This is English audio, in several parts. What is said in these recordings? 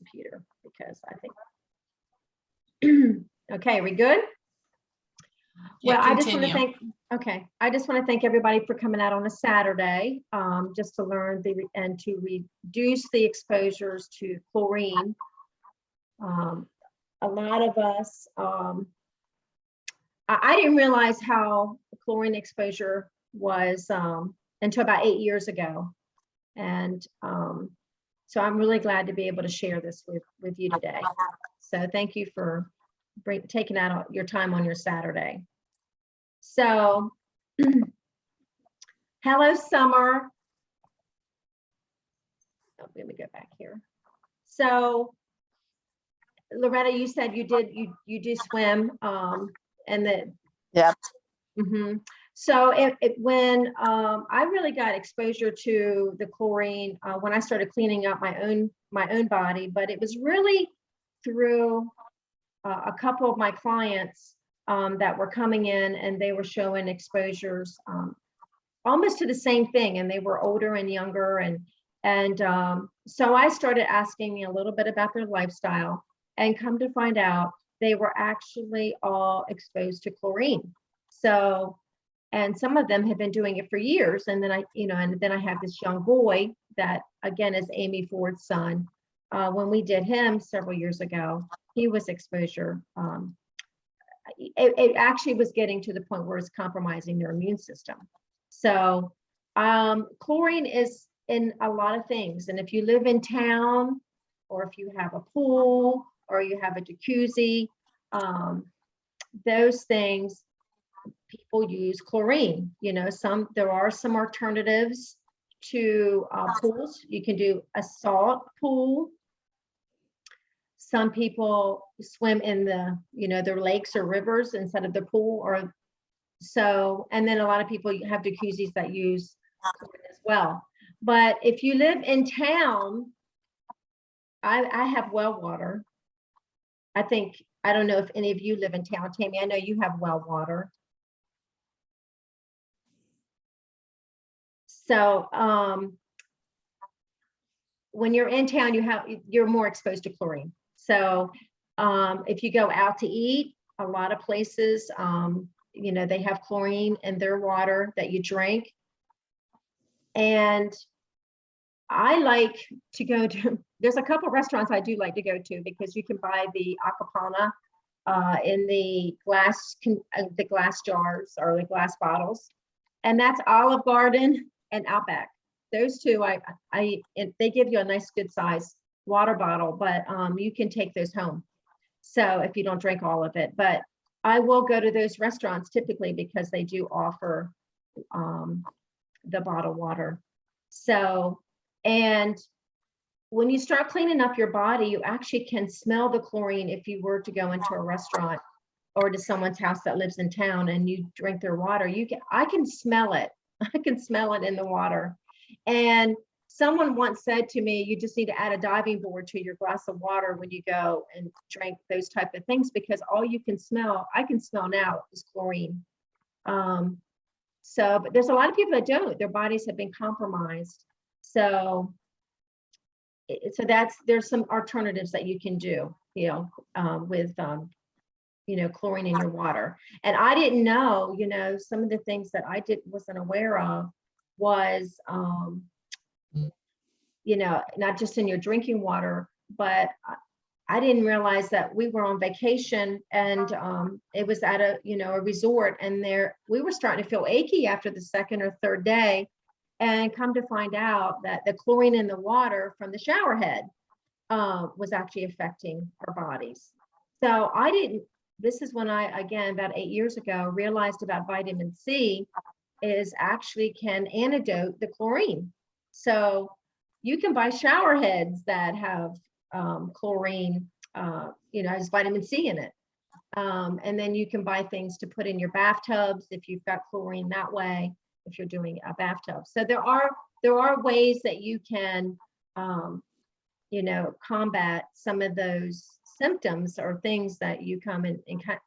computer because I think, okay, we good? Yeah, Well, I just want to continue. I just want to thank everybody for coming out on a Saturday, just to learn and to reduce the exposures to chlorine. A lot of us, I didn't realize how chlorine exposure was until about 8 years ago. And so I'm really glad to be able to share this with you today. So thank you for taking out your time on your Saturday. So, hello, Summer. Oh, let me go back here. So, Loretta, you said you do swim, and the Yep. So when I really got exposure to the chlorine when I started cleaning up my own body, but it was really through a couple of my clients that were coming in, and they were showing exposures almost to the same thing, and they were older and younger, and so I started asking a little bit about their lifestyle, and come to find out they were actually all exposed to chlorine. So, and some of them have been doing it for years, and then I have this young boy that again is Amy Ford's son. When we did him several years ago, he was exposure. It actually was getting to the point where it's compromising their immune system. So chlorine is in a lot of things. And if you live in town, or if you have a pool, or you have a jacuzzi, those things, people use chlorine. You know, there are some alternatives to pools. You can do a salt pool. Some people swim in their lakes or rivers instead of the pool, or so. And then a lot of people have jacuzzis that use chlorine as well. But if you live in town, I have well water. I don't know if any of you live in town. Tammy, I know you have well water. So when you're in town, you're more exposed to chlorine. So if you go out to eat, a lot of places, they have chlorine in their water that you drink. And I like to go to, there's a couple of restaurants I do like to go to, because you can buy the Acapana in the glass jars or the glass bottles. And that's Olive Garden and Outback. Those two, they give you a nice good size water bottle, but you can take those home. So if you don't drink all of it, but I will go to those restaurants typically because they do offer the bottled water. So, and when you start cleaning up your body, you actually can smell the chlorine. If you were to go into a restaurant or to someone's house that lives in town and you drink their water, I can smell it. I can smell it in the water. And someone once said to me, you just need to add a diving board to your glass of water when you go and drink those type of things, because all you can smell, I can smell now, is chlorine. So, but there's a lot of people that don't. Their bodies have been compromised. So there's some alternatives that you can do, with chlorine in your water. And I didn't know, some of the things that I wasn't aware of was, not just in your drinking water, but I didn't realize that we were on vacation, and it was at a resort, and we were starting to feel achy after the second or third day, and come to find out that the chlorine in the water from the shower head was actually affecting our bodies. So this is when I, again, about 8 years ago, realized about vitamin C is actually can antidote the chlorine. So you can buy shower heads that have chlorine, has vitamin C in it. And then you can buy things to put in your bathtubs if you've got chlorine that way, if you're doing a bathtub. So there are ways that you can, combat some of those symptoms or things that you come and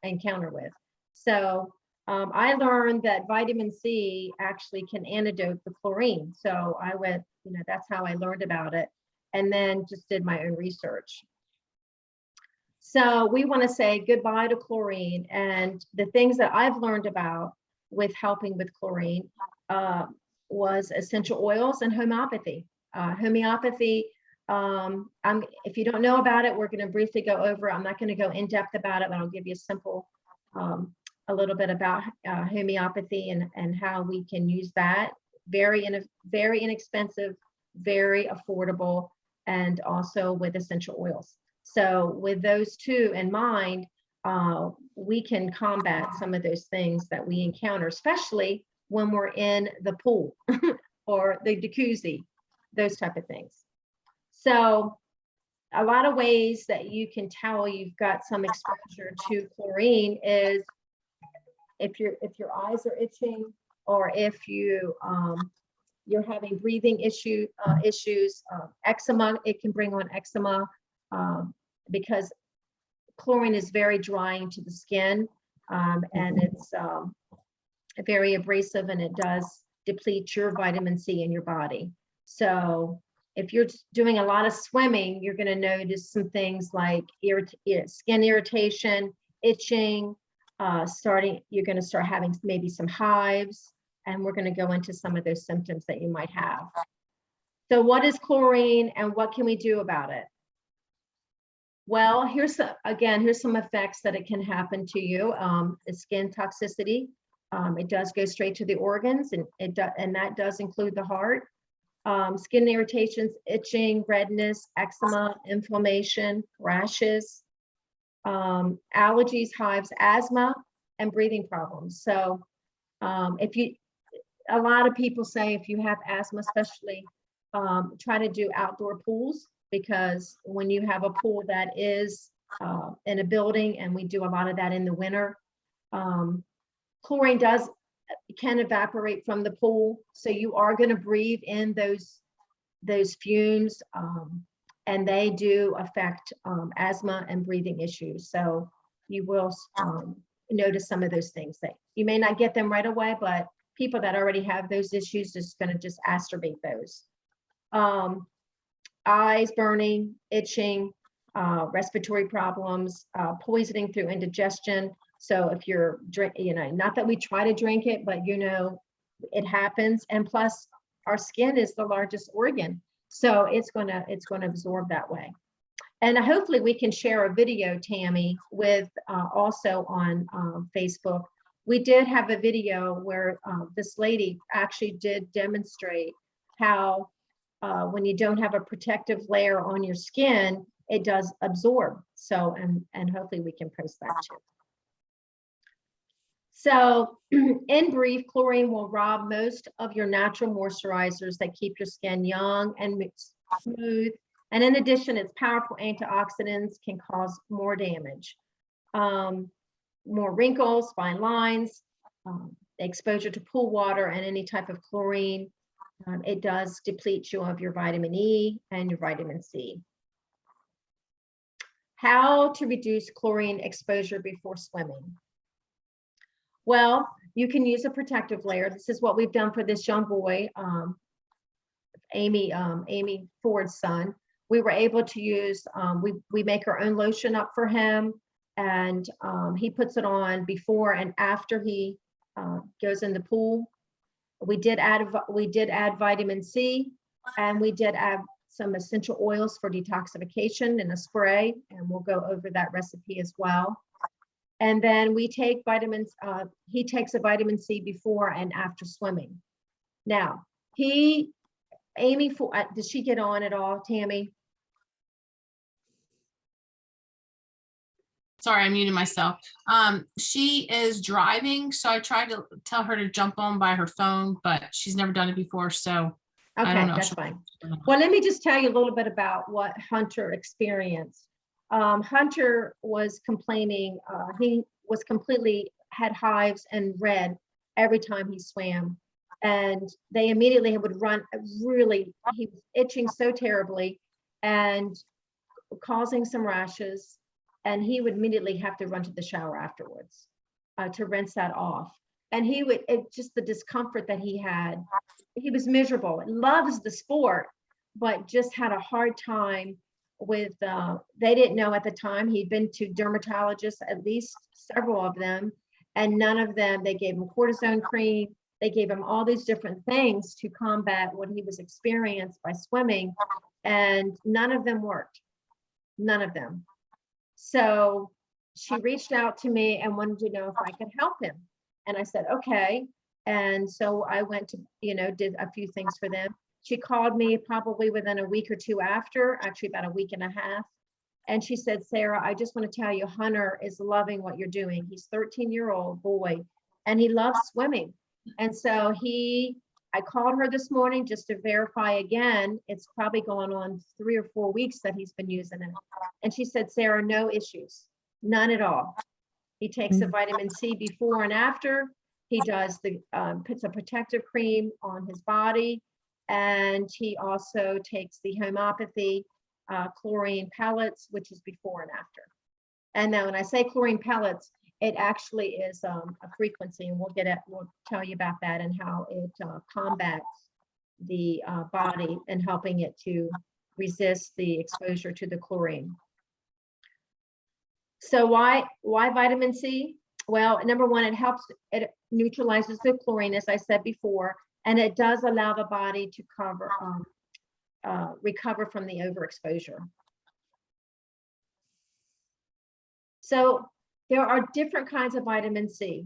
encounter with. So I learned that vitamin C actually can antidote the chlorine. So I went, that's how I learned about it. and then just did my own research. So we want to say goodbye to chlorine, and the things that I've learned about with helping with chlorine was essential oils and homeopathy. Homeopathy, if you don't know about it, we're going to briefly go over. I'm not going to go in depth about it, but I'll give you a simple, a little bit about homeopathy and how we can use that. Very inexpensive, very affordable, and also with essential oils. So with those two in mind, we can combat some of those things that we encounter, especially when we're in the pool or the jacuzzi, those type of things. So a lot of ways that you can tell you've got some exposure to chlorine is if your eyes are itching, or if you're having breathing issues, eczema. It can bring on eczema because chlorine is very drying to the skin, and it's very abrasive, and it does deplete your vitamin C in your body. So if you're doing a lot of swimming, you're going to notice some things like skin irritation, itching, you're going to start having maybe some hives, and we're going to go into some of those symptoms that you might have. So what is chlorine and what can we do about it? Well, here's some effects that it can happen to you. Skin toxicity. It does go straight to the organs, and that does include the heart. Skin irritations, itching, redness, eczema, inflammation, rashes, allergies, hives, asthma, and breathing problems. So a lot of people say if you have asthma, especially, try to do outdoor pools, because when you have a pool that is in a building, and we do a lot of that in the winter, chlorine can evaporate from the pool, so you are going to breathe in those fumes, and they do affect asthma and breathing issues. So you will notice some of those things. That you may not get them right away, but people that already have those issues is going to just exacerbate those. Eyes burning, itching, respiratory problems, poisoning through indigestion. So if you're not that we try to drink it, but it happens. And plus our skin is the largest organ, so it's going to absorb that way. And hopefully we can share a video, Tammy, with also on Facebook. We did have a video where this lady actually did demonstrate how when you don't have a protective layer on your skin, it does absorb. So, and hopefully we can post that too. So in brief, chlorine will rob most of your natural moisturizers that keep your skin young and smooth. And in addition, its powerful antioxidants can cause more damage, more wrinkles, fine lines, exposure to pool water and any type of chlorine. It does deplete you of your vitamin E and your vitamin C. How to reduce chlorine exposure before swimming? Well, you can use a protective layer. This is what we've done for this young boy, Amy Ford's son. We were able to use, we make our own lotion up for him, and he puts it on before and after he goes in the pool. We did add vitamin C, and we did add some essential oils for detoxification in a spray, and we'll go over that recipe as well. And then we take vitamins, he takes a vitamin C before and after swimming. Now, did she get on at all, Tammy? Sorry, I muted myself. She is driving, so I tried to tell her to jump on by her phone, but she's never done it before, so okay, I don't know. That's fine. Well, let me just tell you a little bit about what Hunter experienced. Hunter was complaining, he was had hives and red every time he swam, and they immediately would run. He was itching so terribly and causing some rashes, and he would immediately have to run to the shower afterwards to rinse that off. And just the discomfort that he had, he was miserable. Loves the sport, but just had a hard time with, they didn't know at the time. He'd been to dermatologists, at least several of them, and none of them, they gave him cortisone cream. They gave him all these different things to combat what he was experienced by swimming, and none of them worked. None of them. So she reached out to me and wanted to know if I could help him. And I said, okay. And so I went to, did a few things for them. She called me probably within a week or two after, actually about a week and a half. And she said, Sarah, I just want to tell you, Hunter is loving what you're doing. He's a 13-year-old boy and he loves swimming. And so I called her this morning just to verify again. It's probably going on 3 or 4 weeks that he's been using it. And she said, Sarah, no issues, none at all. He takes the vitamin C before and after. He does puts a protective cream on his body. And he also takes the Homopathy chlorine pellets, which is before and after. And now when I say chlorine pellets, it actually is a frequency, and we'll tell you about that and how it combats the body and helping it to resist the exposure to the chlorine. So why vitamin C? Well, number one, it neutralizes the chlorine, as I said before, and it does allow the body to recover from the overexposure. So there are different kinds of vitamin C.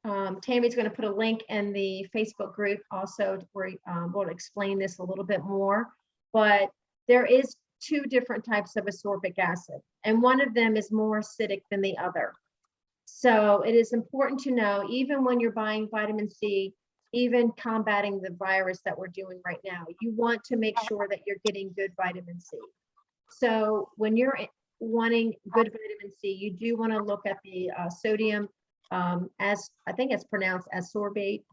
Tammy's going to put a link in the Facebook group also where we'll explain this a little bit more, but there is 2 different types of ascorbic acid, and one of them is more acidic than the other. So it is important to know, even when you're buying vitamin C, even combating the virus that we're doing right now, you want to make sure that you're getting good vitamin C. So when you're wanting good vitamin C, you do want to look at the sodium, as I think it's pronounced ascorbate.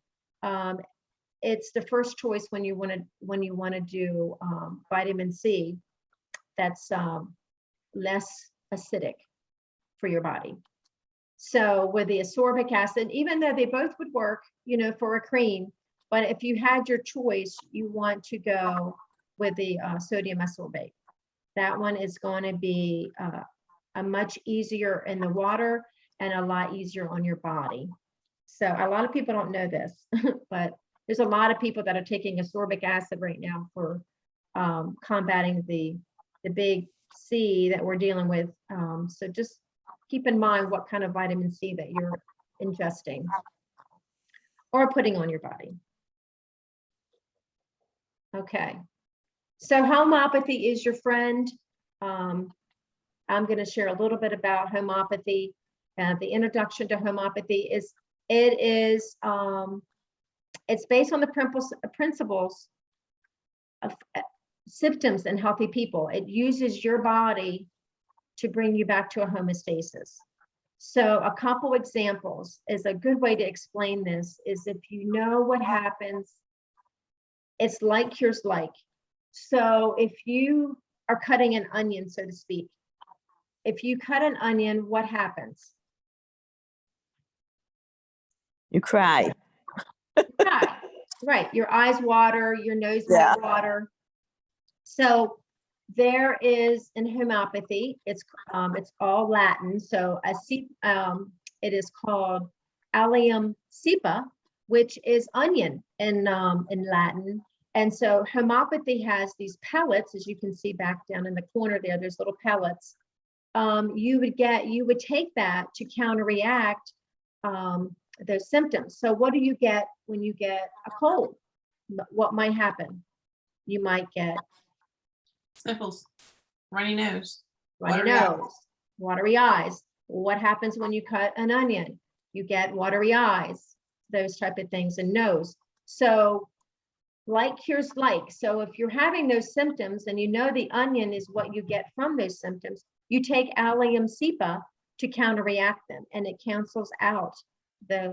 It's the first choice when you want to do vitamin C that's less acidic for your body. So with the ascorbic acid, even though they both would work, for a cream, but if you had your choice, you want to go with the sodium ascorbate. That one is going to be a much easier in the water and a lot easier on your body. So a lot of people don't know this, but there's a lot of people that are taking ascorbic acid right now for combating the big C that we're dealing with. So just keep in mind what kind of vitamin C that you're ingesting or putting on your body. Okay. So homopathy is your friend. I'm going to share a little bit about homopathy. The introduction to homopathy is it's based on the principles of symptoms in healthy people. It uses your body to bring you back to a homeostasis. So a couple examples is a good way to explain this is if you know what happens, it's like cures like. So if you are cutting an onion, so to speak, if you cut an onion, what happens? You cry. Right, right. Your eyes water, your nose might water. So there is in homopathy, it's all Latin. So it is called allium cepa, which is onion in Latin. And so homopathy has these pellets, as you can see back down in the corner there, there's little pellets. You would take that to counteract those symptoms. So what do you get when you get a cold? What might happen? You might get Sniffles, runny nose, watery eyes. What happens when you cut an onion? You get watery eyes, those type of things, and nose. So like cures like. So if you're having those symptoms and you know the onion is what you get from those symptoms, you take allium cepa to counteract them, and it cancels out the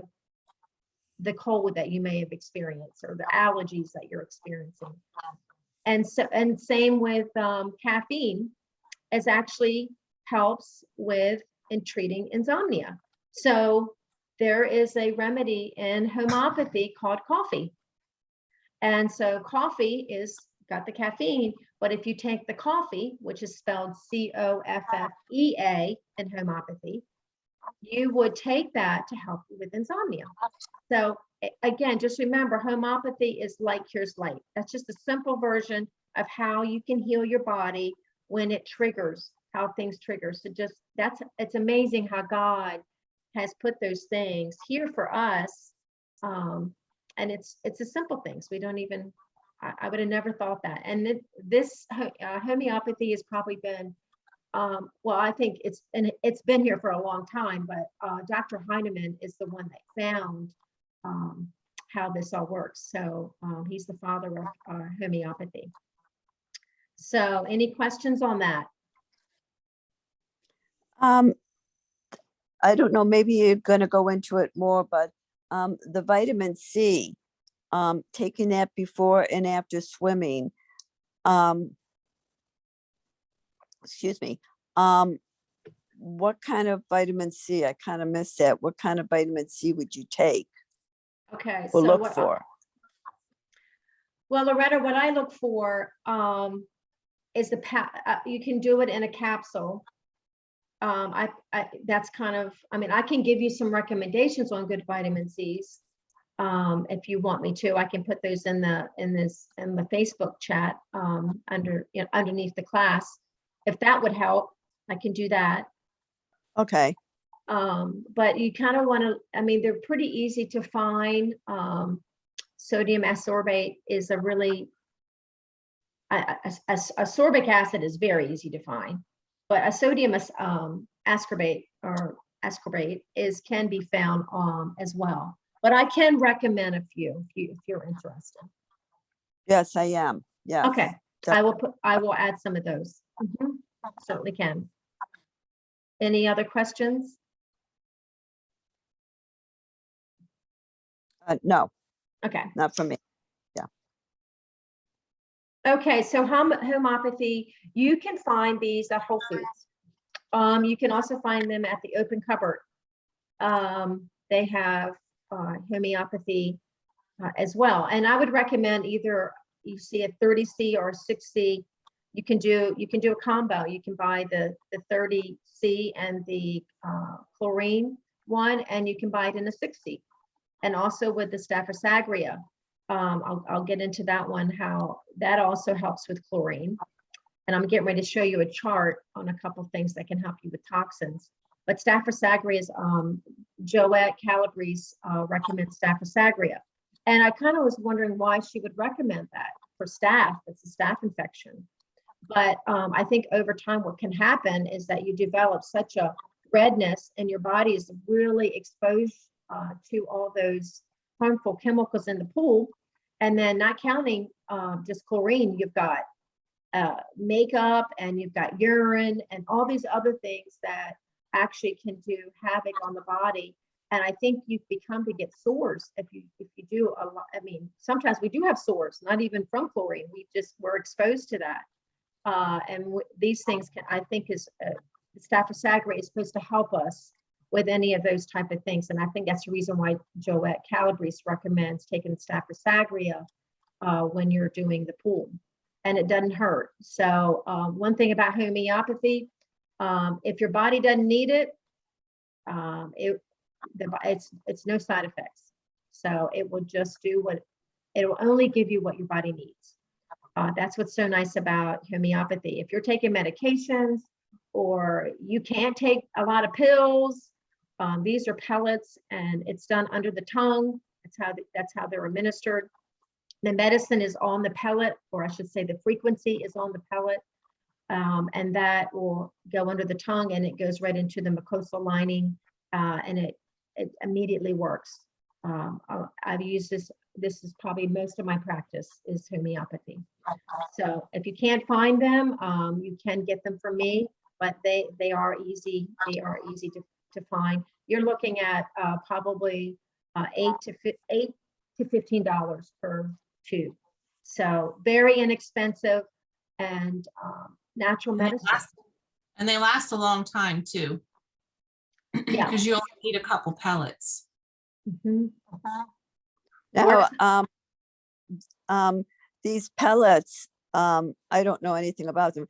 cold that you may have experienced or the allergies that you're experiencing. And same with caffeine, is actually helps with in treating insomnia. So there is a remedy in homopathy called coffee. And so coffee is got the caffeine, but if you take the coffee, which is spelled COFFEA in homopathy, you would take that to help you with insomnia. So again, just remember, homopathy is light cures light. That's just a simple version of how you can heal your body when it triggers, how things trigger. So just it's amazing how God has put those things here for us. And it's a simple things. We don't even, I would have never thought that. And this homeopathy has probably been, well, I think it's been here for a long time, but Dr. Heinemann is the one that found how this all works. So he's the father of homeopathy. So any questions on that? I don't know, maybe you're gonna go into it more, but the vitamin C, taking that before and after swimming, excuse me, what kind of vitamin C? I kind of missed that. What kind of vitamin C would you take Okay, or so look what, for? well, Loretta, what I look for is you can do it in a capsule. That's kind of, I mean, I can give you some recommendations on good vitamin C's. If you want me to, I can put those in the Facebook chat underneath the class. If that would help, I can do that. Okay, But you kind of want to, I mean, they're pretty easy to find. Sodium ascorbate is a really, ascorbic acid is very easy to find, but a sodium ascorbate can be found as well. But I can recommend a few if you're interested. yes, I am. Yes. Okay, I will add some of those. Certainly can. Any other questions? No, Okay. not for me. Okay, so homopathy, you can find these at Whole Foods. You can also find them at the open cupboard. They have homeopathy as well. And I would recommend either you see a 30C or a 6C. You can do a combo. You can buy the 30C and the chlorine one, and you can buy it in a 6C. And also with the Staphylococcus aureus. I'll get into that one, how that also helps with chlorine. And I'm getting ready to show you a chart on a couple of things that can help you with toxins. But Staphylococcus aureus, Joette Calabrese recommends Staphylococcus aureus. And I kind of was wondering why she would recommend that for staph. It's a staph infection. But I think over time what can happen is that you develop such a redness and your body is really exposed to all those harmful chemicals in the pool. And then not counting just chlorine, you've got makeup and you've got urine and all these other things that actually can do havoc on the body. And I think you become to get sores if you do a lot. I mean, sometimes we do have sores, not even from chlorine. We're exposed to that. These things I think is Staphylococcus aureus is supposed to help us with any of those type of things. And I think that's the reason why Joette Calabrese recommends taking Staphylococcus aureus when you're doing the pool, and it doesn't hurt. So one thing about homeopathy, if your body doesn't need it, it's no side effects. So it will just do it will only give you what your body needs. That's what's so nice about homeopathy. If you're taking medications or you can't take a lot of pills, these are pellets and it's done under the tongue. That's how they're administered. The medicine is on the pellet, or I should say the frequency is on the pellet. And that will go under the tongue and it goes right into the mucosal lining and it immediately works. I've used this. This is probably most of my practice is homeopathy. So if you can't find them, you can get them from me, but they are easy. They are easy to find. You're looking at probably $8 to $15 per tube. So very inexpensive and natural medicine. And they last a long time too. Yeah. Because you only need a couple pellets. Mm-hmm. Now, these pellets, I don't know anything about them.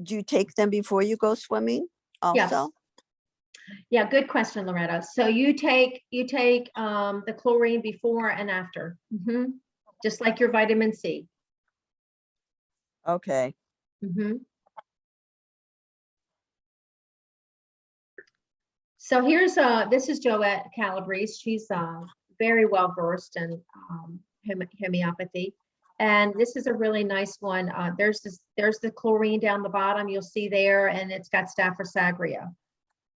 Do you take them before you go swimming Yes. also? Yeah, good question, Loretta. So you take the chlorine before and after. Just like your vitamin C. Okay. So here's this is Joette Calabrese. She's very well versed in homeopathy, and this is a really nice one. There's the chlorine down the bottom, you'll see there, and it's got Staphylococcus aureus.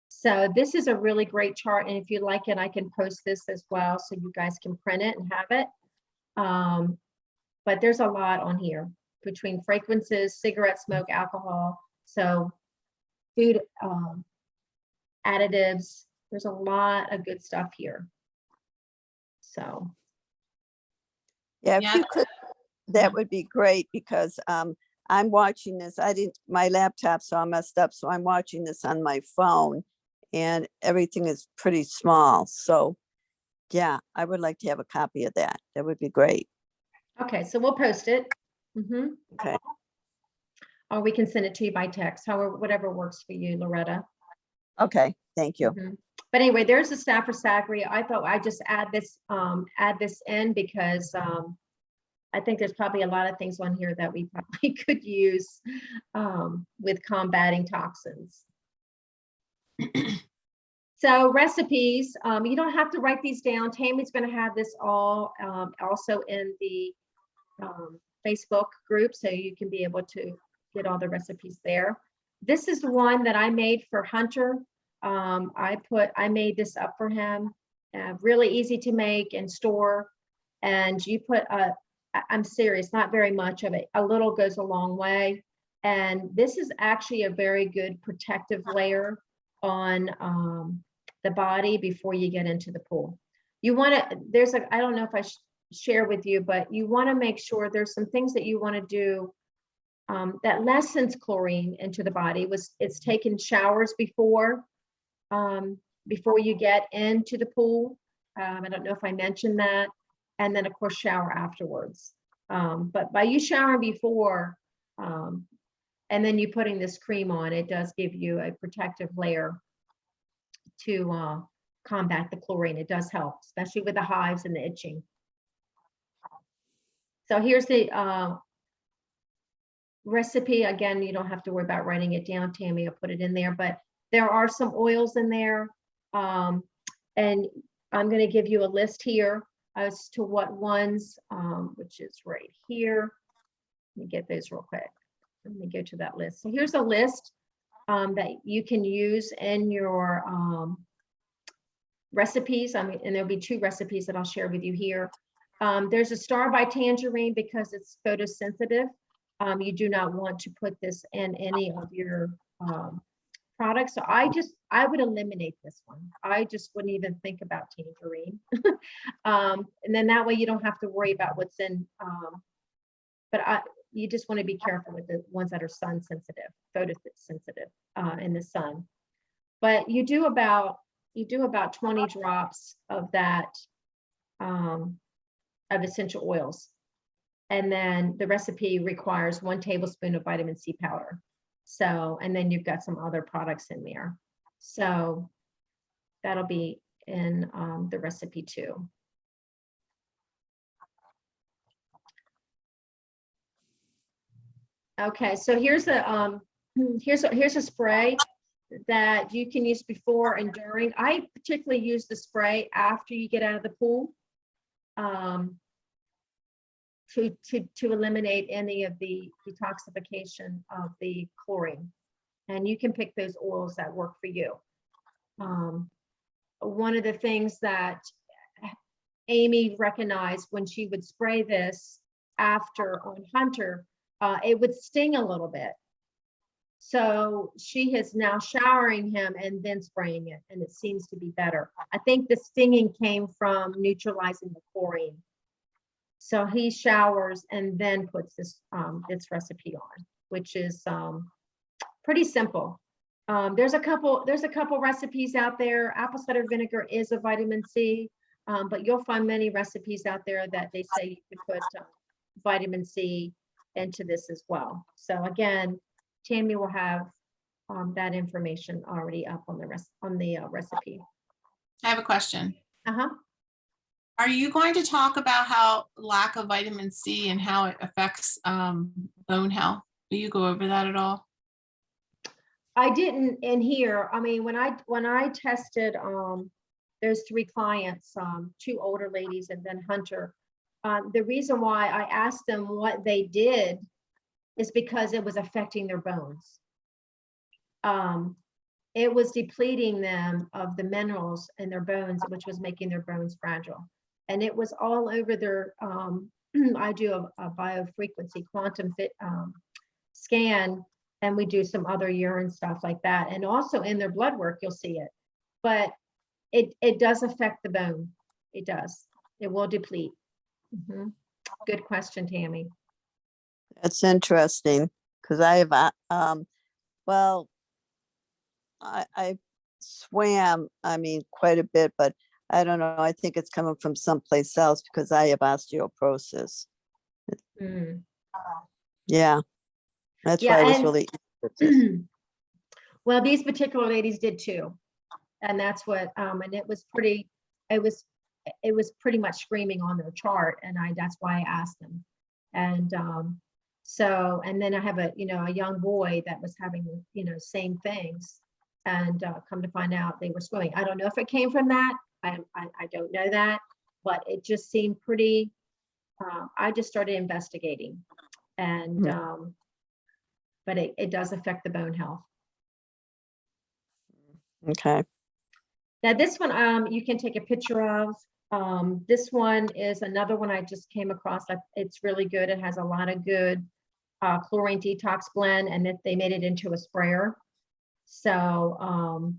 So this is a really great chart, and if you like it, I can post this as well so you guys can print it and have it. But there's a lot on here between fragrances, cigarette smoke, alcohol, so food additives. There's a lot of good stuff here. So Yeah, if Yeah. you could, that would be great, because I'm watching this. My laptop's all messed up, so I'm watching this on my phone, and everything is pretty small. So yeah, I would like to have a copy of that. That would be great. okay, so we'll post it. Okay. Or we can send it to you by text, however, whatever works for you, Loretta. Okay, thank you. But anyway, there's the Staphylococcus aureus. I thought I'd just add this in because I think there's probably a lot of things on here that we probably could use with combating toxins. So recipes, you don't have to write these down. Tammy's going to have this all also in the Facebook group, so you can be able to get all the recipes there. This is the one that I made for Hunter. I made this up for him. Really easy to make and store. And you put I'm serious, not very much of it. A little goes a long way. And this is actually a very good protective layer on the body before you get into the pool. You want to, I don't know if I share with you, but you want to make sure there's some things that you want to do that lessens chlorine into the body. It's taking showers before you get into the pool. I don't know if I mentioned that. And then of course shower afterwards. But by you showering before, and then you putting this cream on, it does give you a protective layer to combat the chlorine. It does help, especially with the hives and the itching. So here's the recipe. Again, you don't have to worry about writing it down, Tammy. I'll put it in there, but there are some oils in there. And I'm going to give you a list here as to what ones, which is right here. Let me get those real quick. Let me go to that list. So here's a list that you can use in your recipes. I mean, and there'll be 2 recipes that I'll share with you here. There's a Star by Tangerine because it's photosensitive. You do not want to put this in any of your products. So I would eliminate this one. I just wouldn't even think about tangerine. And then that way you don't have to worry about what's in, but you just want to be careful with the ones that are sun sensitive, photosensitive in the sun. But you do about 20 drops of that, of essential oils. And then the recipe requires 1 tablespoon of vitamin C powder. So, and then you've got some other products in there. So that'll be in the recipe too. Okay, so here's a spray that you can use before and during. I particularly use the spray after you get out of the pool to eliminate any of the detoxification of the chlorine. And you can pick those oils that work for you. One of the things that Amy recognized when she would spray this after on Hunter, it would sting a little bit. So she is now showering him and then spraying it, and it seems to be better. I think the stinging came from neutralizing the chlorine. So he showers and then puts this recipe on, which is pretty simple. There's a couple recipes out there. Apple cider vinegar is a vitamin C, but you'll find many recipes out there that they say you can put vitamin C into this as well. So again, Tammy will have that information already up on the recipe. I have a question. Uh-huh. Are you going to talk about how lack of vitamin C and how it affects bone health? Will you go over that at all? I didn't in here. I mean, when I tested those 3 clients, 2 older ladies and then Hunter, the reason why I asked them what they did is because it was affecting their bones. It was depleting them of the minerals in their bones, which was making their bones fragile. And it was all over their, I do a biofrequency quantum fit scan, and we do some other urine stuff like that. And also in their blood work, you'll see it. But it does affect the bone. It does. It will deplete. Mhm. Good question, Tammy. That's interesting because I have, well, I swam, I mean, quite a bit, but I don't know. I think it's coming from someplace else because I have osteoporosis. Mm. Yeah, that's Yeah, why I was and- really interested. Well, these particular ladies did too. And that's what, and it was pretty much screaming on their chart. And that's why I asked them. And so, and then I have a young boy that was having, same things. And come to find out they were swimming. I don't know if it came from that. I don't know that, but it just seemed pretty, I just started investigating. And, but it does affect the bone health. Okay. Now this one, you can take a picture of. This one is another one I just came across. It's really good. It has a lot of good chlorine detox blend, and they made it into a sprayer. So,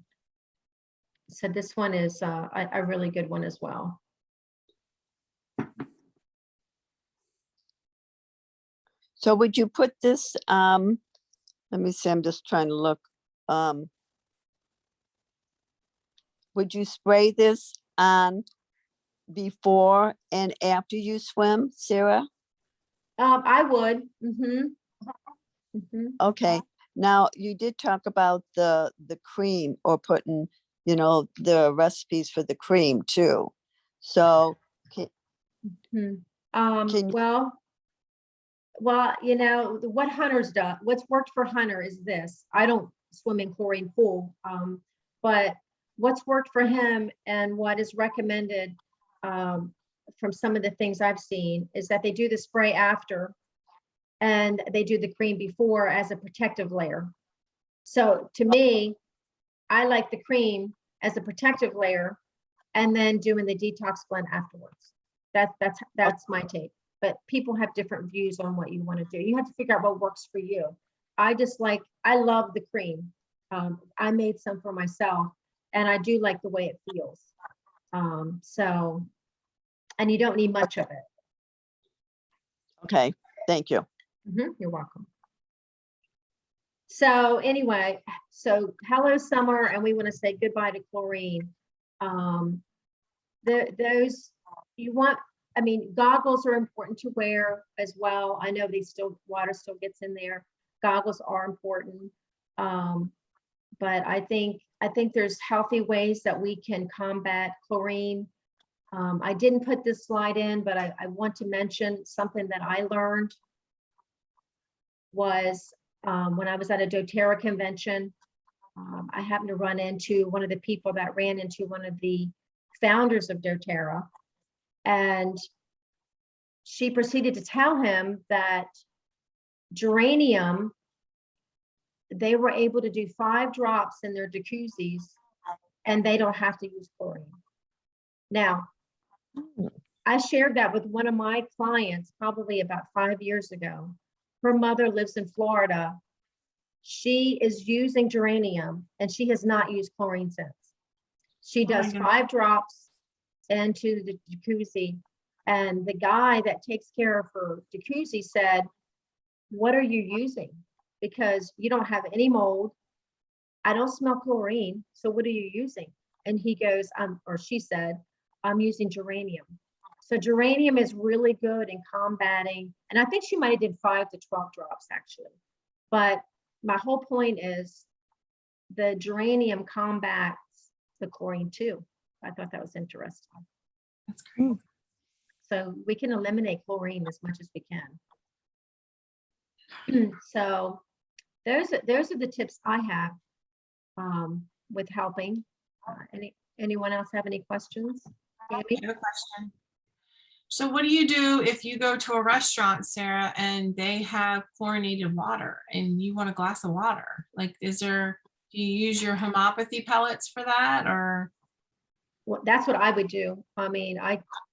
so this one is a really good one as well. So would you put this, let me see, I'm just trying to look. Would you spray this on before and after you swim, Sarah? I would. Mm-hmm. Mm-hmm. Okay, now you did talk about the cream or putting, the recipes for the cream too. So, Mm-hmm. Can you- Well, what Hunter's done, what's worked for Hunter is this. I don't swim in chlorine pool, but what's worked for him and what is recommended from some of the things I've seen is that they do the spray after and they do the cream before as a protective layer. So to me, I like the cream as a protective layer and then doing the detox blend afterwards. That's my take. But people have different views on what you want to do. You have to figure out what works for you. I love the cream. I made some for myself and I do like the way it feels. So, and you don't need much of it. Okay, thank you. You're welcome. So anyway, so hello summer, and we want to say goodbye to chlorine. Those you want, I mean, goggles are important to wear as well. I know water still gets in there. Goggles are important. But I think there's healthy ways that we can combat chlorine. I didn't put this slide in, but I want to mention something that I learned was when I was at a doTERRA convention. I happened to run into one of the people that ran into one of the founders of doTERRA, and she proceeded to tell him that geranium, they were able to do 5 drops in their jacuzzis and they don't have to use chlorine. Now, I shared that with one of my clients probably about 5 years ago. Her mother lives in Florida. She is using geranium and she has not used chlorine since. She does 5 drops into the jacuzzi, and the guy that takes care of her jacuzzi said, "What are you using? Because you don't have any mold. I don't smell chlorine. So what are you using?" And he goes, or she said, "I'm using geranium." So geranium is really good in combating, and I think she might have did 5 to 12 drops actually. But my whole point is the geranium combats the chlorine too. I thought that was interesting. That's great. So we can eliminate chlorine as much as we can. So those are the tips I have with helping. Anyone else have any questions? I Amy? have a question. So what do you do if you go to a restaurant, Sarah, and they have chlorinated water and you want a glass of water? Like, do you use your homeopathy pellets for that, or? Well, that's what I would do. I mean,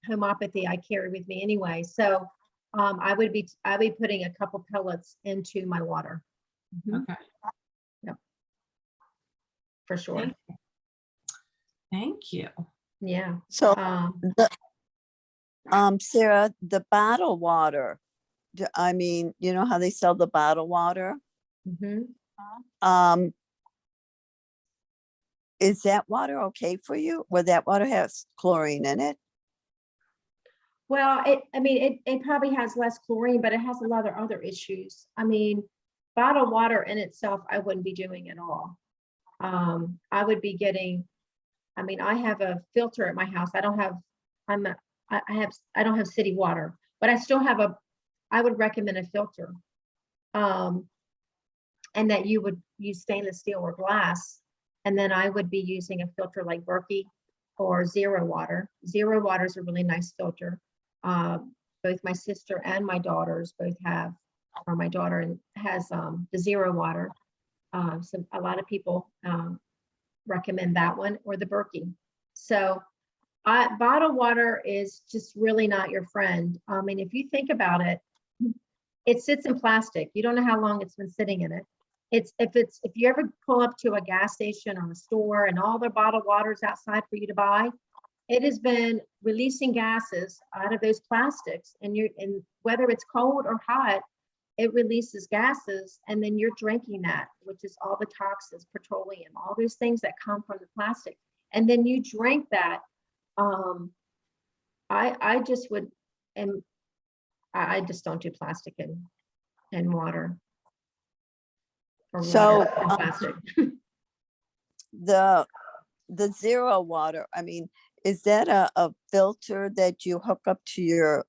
homeopathy I carry with me anyway. So I would be putting a couple pellets into my water. Mhm. Okay. Yep. For sure. Thank you. Yeah. So the, Sarah, the bottled water, I mean, you know how they sell the bottled water? Mhm. Is that water okay for you? Well, that water has chlorine in it. Well, it probably has less chlorine, but it has a lot of other issues. I mean, bottled water in itself, I wouldn't be doing at all. I would be getting, I mean, I have a filter at my house. I don't have city water, but I still have I would recommend a filter. And that you would use stainless steel or glass. And then I would be using a filter like Berkey or Zero Water. Zero Water is a really nice filter. Both my sister and my daughters both have, or my daughter has the Zero Water. So a lot of people recommend that one or the Berkey. So bottled water is just really not your friend. I mean, if you think about it, it sits in plastic. You don't know how long it's been sitting in it. If you ever pull up to a gas station or a store and all the bottled waters outside for you to buy, it has been releasing gases out of those plastics, and whether it's cold or hot, it releases gases, and then you're drinking that, which is all the toxins, petroleum, all those things that come from the plastic, and then you drink that. I just would, and I just don't do plastic and water. Or So, water and plastic. the Zero Water, I mean, is that a filter that you hook up to your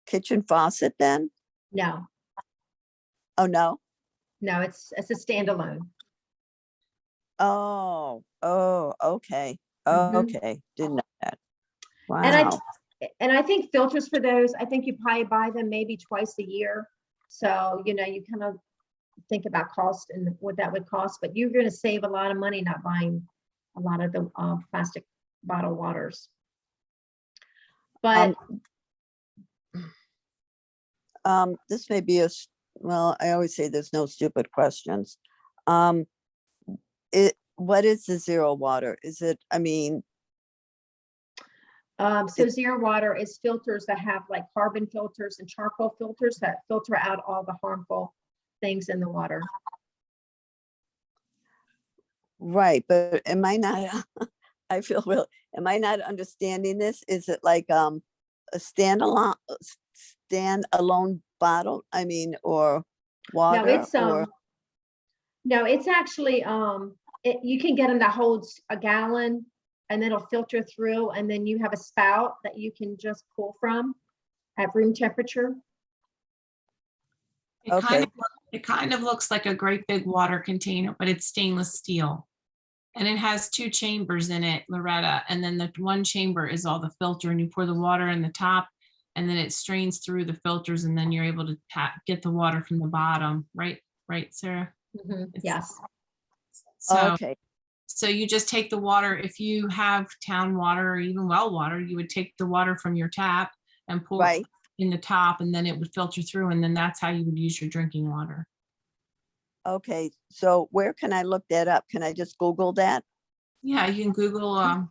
kitchen faucet then? No, Oh, no? it's a standalone. Oh, okay. Mhm. Okay, didn't know that. And Wow. I think filters for those, I think you probably buy them maybe twice a year. So, you kind of think about cost and what that would cost, but you're going to save a lot of money not buying a lot of the plastic bottled waters. But This may be well, I always say there's no stupid questions. What is the Zero Water? Is it, I mean, so Zero Water is filters that have like carbon filters and charcoal filters that filter out all the harmful things in the water. right, but am I not, I feel real, am I not understanding this? Is it like a standalone bottle? I mean, or water? No, it's actually you can get them that holds a gallon, and then it'll filter through, and then you have a spout that you can just pull from at room temperature. Okay. It kind of looks like a great big water container, but it's stainless steel. And it has 2 chambers in it, Loretta. And then the one chamber is all the filter, and you pour the water in the top, and then it strains through the filters, and then you're able to get the water from the bottom. Right, Sarah? Yes. Okay. So you just take the water. If you have town water or even well water, you would take the water from your tap and pour it in the top, and then it would filter through, and then that's how you would use your drinking water. Okay, so where can I look that up? Can I just Google that? Yeah, you can Google,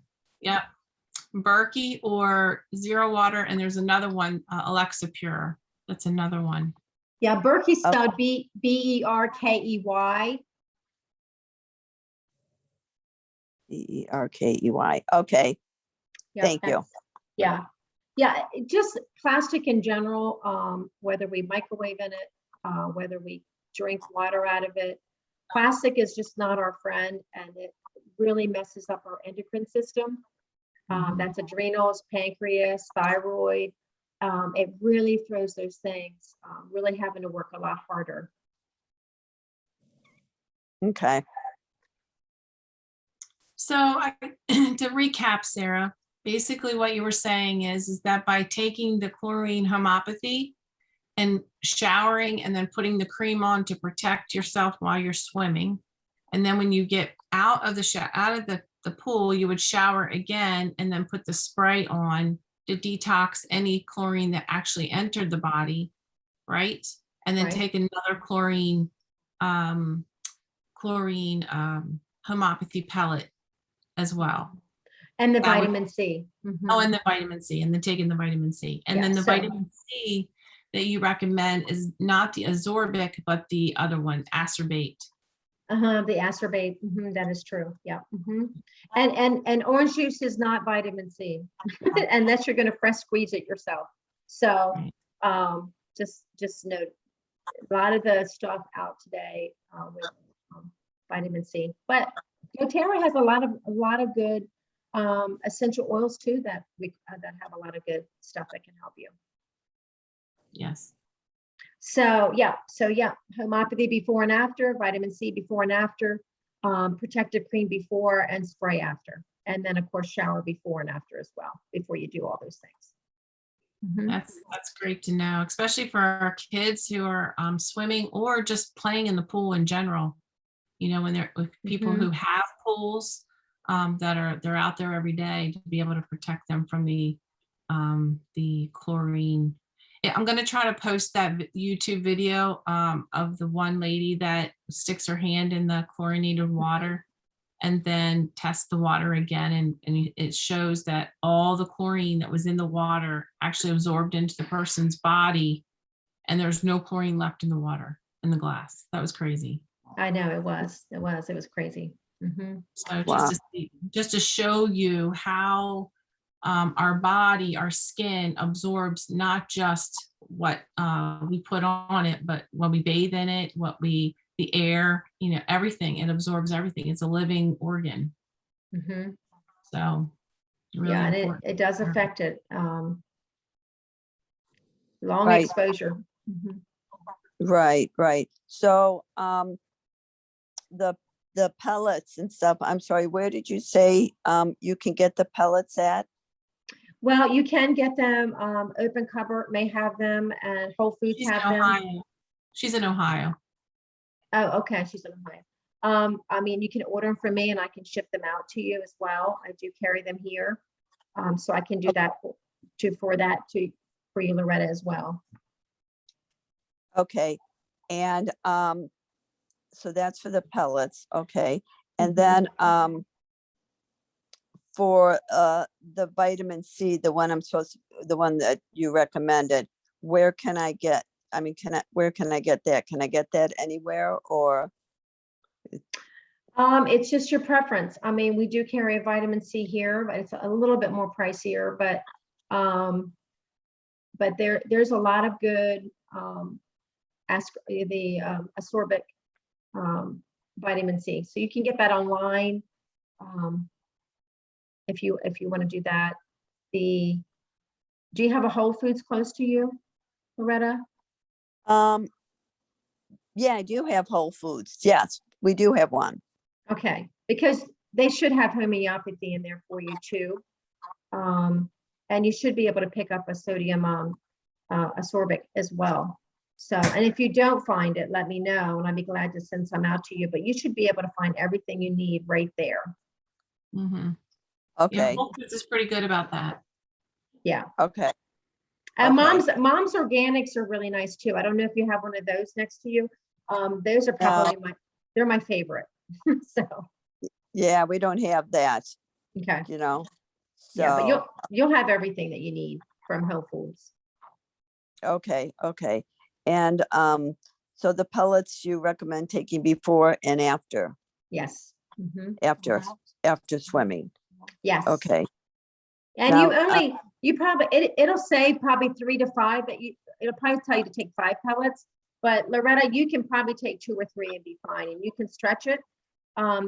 Berkey or Zero Water, and there's another one, Alexa Pure. That's another one. Yeah, Berkey spelled Berkey. Berkey. Okay, Yeah, thank you. yeah. Yeah, just plastic in general, whether we microwave in it, whether we drink water out of it. Plastic is just not our friend, and it really messes up our endocrine system. That's adrenals, pancreas, thyroid. It really throws those things, really having to work a lot harder. Okay. So to recap, Sarah, basically what you were saying is that by taking the chlorine homopathy and showering and then putting the cream on to protect yourself while you're swimming, and then when you get out of the pool, you would shower again and then put the spray on to detox any chlorine that actually entered the body, right? And then Right. take another chlorine homopathy pellet as well. And the That would- vitamin C. Oh, and the vitamin C, and then taking the vitamin C. And Yeah, then the so- vitamin C that you recommend is not the ascorbic, but the other one, ascorbate. The ascorbate, that is true, yeah. And orange juice is not vitamin C, unless you're gonna fresh squeeze it yourself. So, just note, a lot of the stuff out today, with vitamin C, but doTERRA has a lot of good, essential oils too, that have a lot of good stuff that can help you. Yes. So yeah, homopathy before and after, vitamin C before and after, protective cream before and spray after. And then of course, shower before and after as well, before you do all those things. That's great to know, especially for our kids who are swimming or just playing in the pool in general. You know, when they're with people who have pools, they're out there every day to be able to protect them from the chlorine. I'm going to try to post that YouTube video of the one lady that sticks her hand in the chlorinated water and then tests the water again. And it shows that all the chlorine that was in the water actually absorbed into the person's body. And there's no chlorine left in the water, in the glass. That was crazy. I know it was crazy. So Wow. just to show you how our body, our skin absorbs not just what we put on it, but when we bathe in it, the air, you know, everything, it absorbs everything. It's a living organ. So really Yeah, and important. it does affect it. Long Right. exposure. Right. So the pellets and stuff, I'm sorry, where did you say you can get the pellets at? Well, you can get them, Open Cupboard may have them, and Whole Foods She's in have them. Ohio. She's in Ohio. Oh, okay, she's in Ohio. I mean, you can order them from me and I can ship them out to you as well. I do carry them here. So I can do that for you, Loretta, as well. Okay. And so that's for the pellets. Okay. And then for the vitamin C, the one that you recommended, where can I get? I mean, where can I get that? Can I get that anywhere or? It's just your preference. I mean, we do carry a vitamin C here, but it's a little bit more pricier, but there's a lot of good ascorbic vitamin C. So you can get that online if you want to do that. Do you have a Whole Foods close to you, Loretta? Yeah, I do have Whole Foods. Yes, we do have one. Okay, because they should have homeopathy in there for you too. And you should be able to pick up a sodium ascorbic as well. So, and if you don't find it, let me know and I'd be glad to send some out to you, but you should be able to find everything you need right there. Okay. Yeah, Whole Foods is pretty good about that. Yeah. Okay. And Okay. Mom's Organics are really nice too. I don't know if you have one of those next to you. Those are probably they're my favorite. So. Yeah, we don't have that, Okay. you know. So, Yeah, but you'll have everything that you need from Whole Foods. okay. And so the pellets you recommend taking before and after? Yes. After swimming. Yes. Okay. And Now, you You probably, it'll say probably 3 to 5 that it'll probably tell you to take 5 pellets. But Loretta, you can probably take 2 or 3 and be fine, and you can stretch it.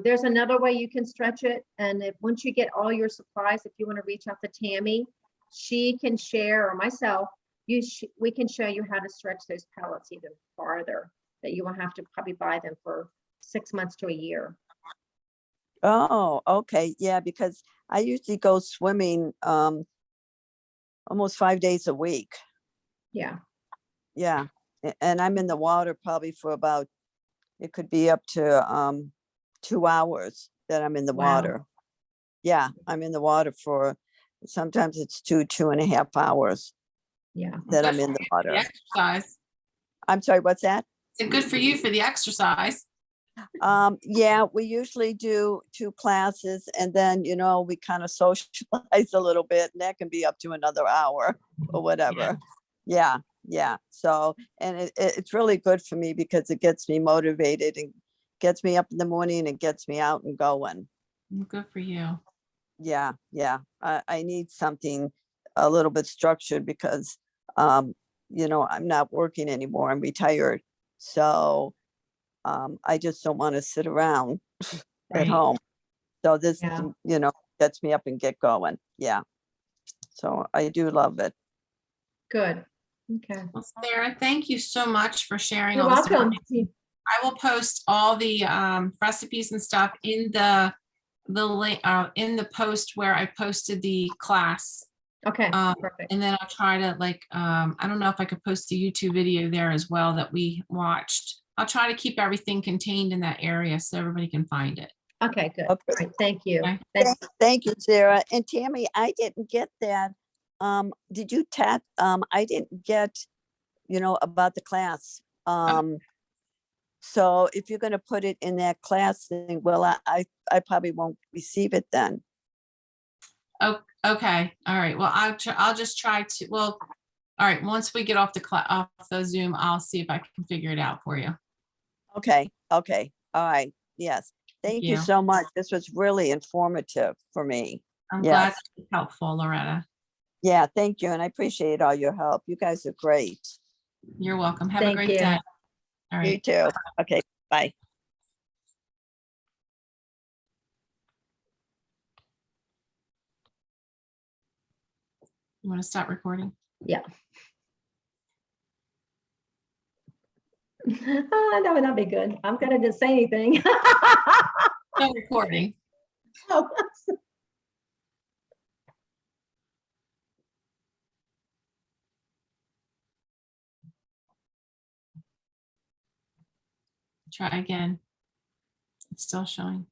There's another way you can stretch it. And once you get all your supplies, if you want to reach out to Tammy, she can share, or myself, we can show you how to stretch those pellets even farther, that you won't have to probably buy them for 6 months to a year. Oh, okay. Yeah, because I usually go swimming almost 5 days a week. Yeah. Yeah. And I'm in the water probably for about, it could be up to 2 hours that I'm in the Wow. water. Yeah, I'm in the water for, sometimes it's 2.5 hours Yeah. that Good I'm in for the you for the water. exercise. I'm sorry, what's that? Is it good for you for the exercise? Yeah, we usually do 2 classes, and then, we kind of socialize a little bit, and that can be up to another hour or whatever. Yeah, yeah. So, and it's really good for me because it gets me motivated and gets me up in the morning and gets me out and going. Good for you. Yeah, yeah. I need something a little bit structured because, I'm not working anymore. I'm retired. So, I just don't want to sit around at Right. home. So this, Yeah. gets me up and get going. Yeah. So I do love it. Good. Okay. Well, Sarah, thank you so much for sharing You're all this welcome. information. I will post all the recipes and stuff in the link in the post where I posted the class. Okay. Perfect. And then I'll try to I don't know if I could post a YouTube video there as well that we watched. I'll try to keep everything contained in that area so everybody can find it. Okay, good. Okay. All right. Thank you. Okay. Thanks. Thank you, Sarah. And Tammy, I didn't get that. Did you I didn't get, about the class. So if you're gonna put it in that class thing, well, I probably won't receive it then. Oh, okay. All right. Well, I'll just try to, well, all right. Once we get off off the Zoom, I'll see if I can figure it out for you. Okay, okay, all right, yes. Thank you you. so much. This was really informative for me. I'm glad Yes. it's helpful, Loretta. Yeah, thank you, and I appreciate all your help. You guys are great. You're welcome. Have a Thank great you. day. All You right. too. Okay, bye. You want to start recording? Yeah. That would not be good. I'm gonna just say anything. No recording. Oh, Try again. It's still showing.